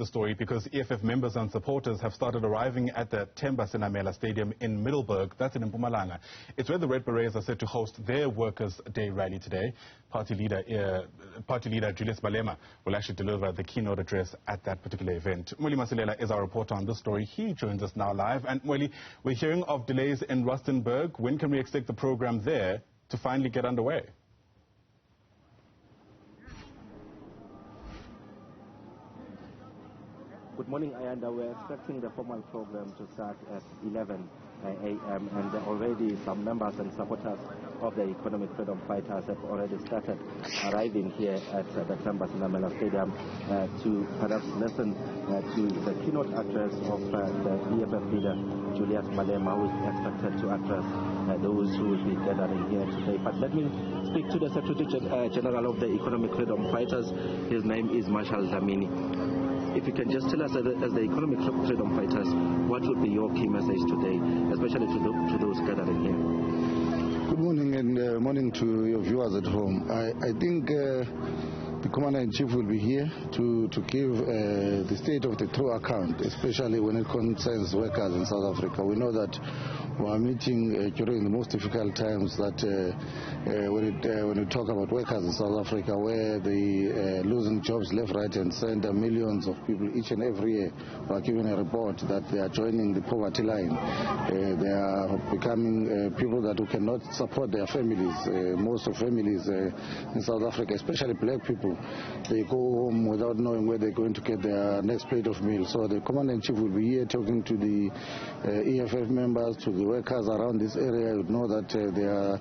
the story because EFF members and supporters have started arriving at the Themba Sinamela Stadium in Middelburg, that's in Mpumalanga. It's where the Red Berets are set to host their Workers' Day rally today. Party leader Julius Malema will actually deliver the keynote address at that particular event. Mweli Masilela is our reporter on this story. He joins us now live. And Mweli, we're hearing of delays in Rustenburg. When can we expect the program there to finally get underway? Good morning, Ayanda. We're expecting the formal program to start at 11 a.m. and already some members and supporters of the economic freedom fighters have already started arriving here at the Themba Sinamela Stadium to perhaps listen to the keynote address of the EFF leader Julius Malema, who is expected to address those who will be gathering here today. But let me speak to the Secretary General of the Economic Freedom Fighters. His name is Marshal Dlamini. If you can just tell us, as the economic freedom fighters, what would be your key message today, especially to those gathering here? Good morning and morning to your viewers at home. I think the Commander-in-Chief will be here to give the state of the true account, especially when it concerns workers in South Africa. We know that we are meeting during the most difficult times that when we talk about workers in South Africa, where they losing jobs left, right and center, millions of people each and every year are given a report that they are joining the poverty line. They are becoming people that who cannot support their families. Most of families in South Africa, especially black people, they go home without knowing where they're going to get their next plate of meal. So the Commander-in-Chief will be here talking to the EFF members, to the workers around this area. You know that there are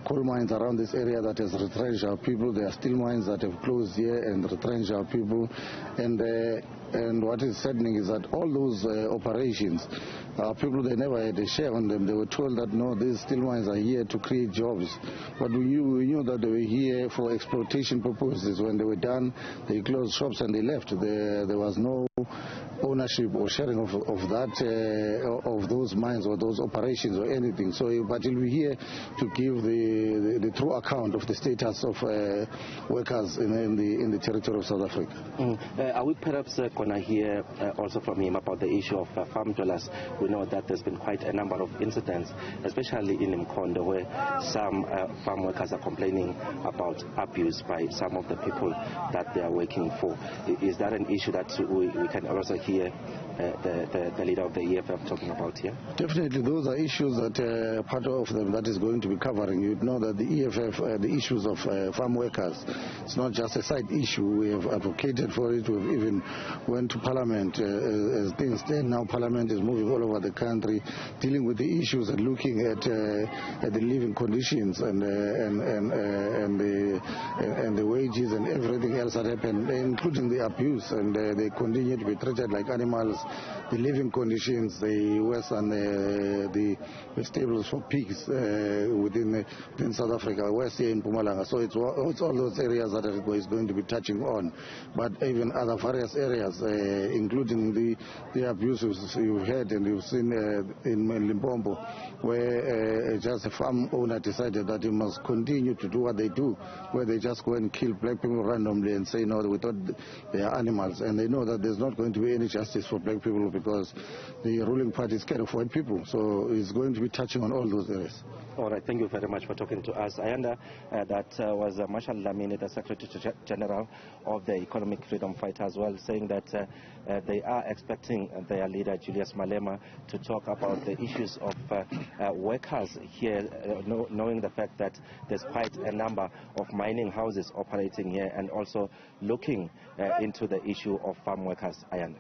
coal mines around this area that has retrenched our people. There are steel mines that have closed here and retrenched our people. And what is saddening is that all those operations, people, they never had a share on them. They were told that, no, these steel mines are here to create jobs. But we knew that they were here for exploitation purposes. When they were done, they closed shops and they left. There was no ownership or sharing of that, of those mines or those operations or anything. So, but he'll be here to give the true account of the status of workers in the territory of South Africa. Are we perhaps going to hear also from him about the issue of farm dwellers? We know that there's been quite a number of incidents, especially in Mkondo, where some farm workers are complaining about abuse by some of the people that they are working for. Is that an issue that we can also hear the leader of the EFF talking about here? Definitely, those are issues that part of them that is going to be covering. You know that the EFF, the issues of farm workers, it's not just a side issue. We have advocated for it. We've even went to Parliament. As things stand now, Parliament is moving all over the country, dealing with the issues and looking at the living conditions and the wages and everything else that happened, including the abuse, and they continue to be treated like animals. The living conditions, the West and the stables for pigs within South Africa, West here in Mpumalanga. So it's all those areas that is going to be touching on. But even other various areas, including the abuses you've heard and you've seen in Limpopo, where just a farm owner decided that he must continue to do what they do, where they just go and kill black people randomly and say, no, we thought they are animals. And they know that there's not going to be any justice for black people because the ruling party is scared of white people. So it's going to be touching on all those areas. All right, thank you very much for talking to us. Ayanda, that was Marshal Dlamini, the Secretary General of the Economic Freedom Fighters, as well, saying that they are expecting their leader Julius Malema to talk about the issues of workers here, knowing the fact that there's quite a number of mining houses operating here, and also looking into the issue of farm workers. Ayanda.